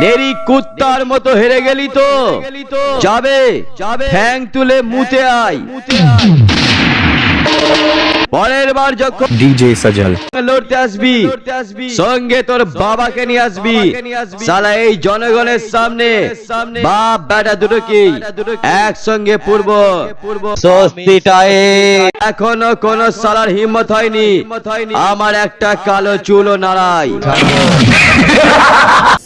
নেরি কুত্তার মতো হেরে গেলি তো যাবে ঠ্যাং তুলে মুতে আয়। পরের বার যখন ডিজে সজল লড়তে আসবি সঙ্গে তোর বাবাকে নিয়ে আসবি। শালা এই জনগণের সামনে বাপ বেটা দুটোকে একসঙ্গে পূর্ব স্বস্তিটায় এখনো কোন শালার হিম্মত হয়নি আমার একটা কালো চুলও নাড়াই।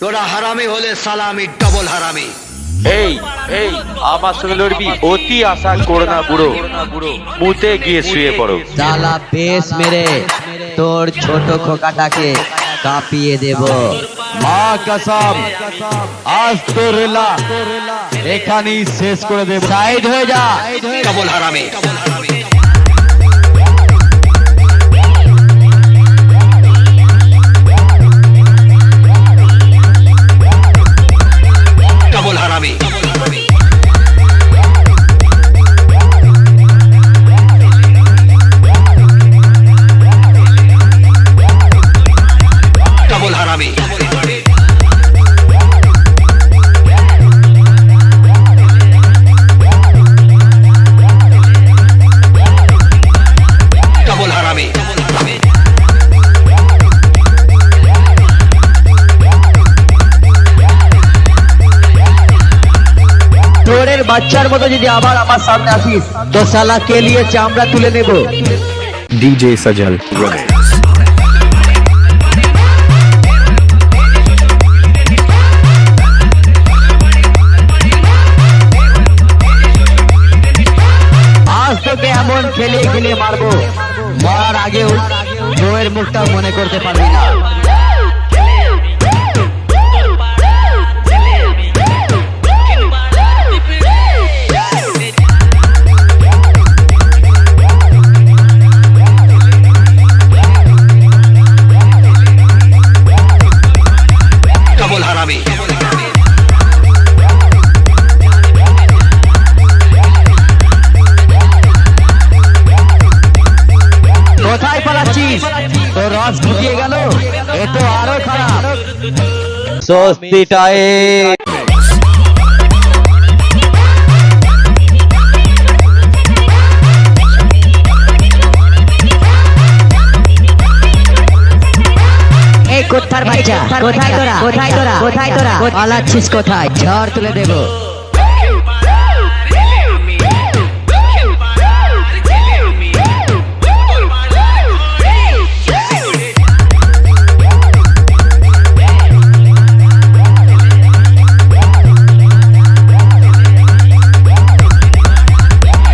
তোরা হারামি হলে সালামি ডবল হারামি। এই এই আমার সঙ্গে লড়বি? অতি আশা করো না বুড়ো, মুতে গিয়ে শুয়ে পড়ো। শালা বেশ মেরে তোর ছোট খোকাটাকে কাঁপিয়ে দেব। মা কসম আজ তোর লীলা এখানেই শেষ করে দেব। সাইড হয়ে যা ডবল হারামি। ডবল হারামি। ডবল হারামি। ডবল হারামি। তোরের বাচ্চার মতো যদি আবার আমার সামনে আসিস তো শালা কে লিয়ে চামড়া তুলে নেব। ডিজে সজল আজ তোকে এমন খেলিয়ে খেলিয়ে মারবো মরার আগেও বউয়ের মুখটা মনে করতে পারবি না। ডবল হারামি। কোথায় পালাচ্ছিস? তোর রস ঢুকিয়ে গেল, এ তো আরো খারাপ। স্বস্তিটায় এই কোথার বাচ্চা, কোথায় তোরা, কোথায় তোরা, কোথায় তোরা পালাচ্ছিস? কোথায়? ঝড় তুলে দেব।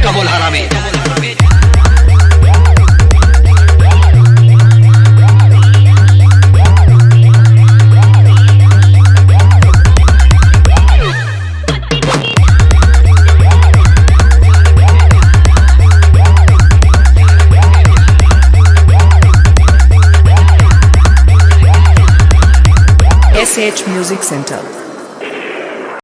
ডবল হারামি। SH Music Center.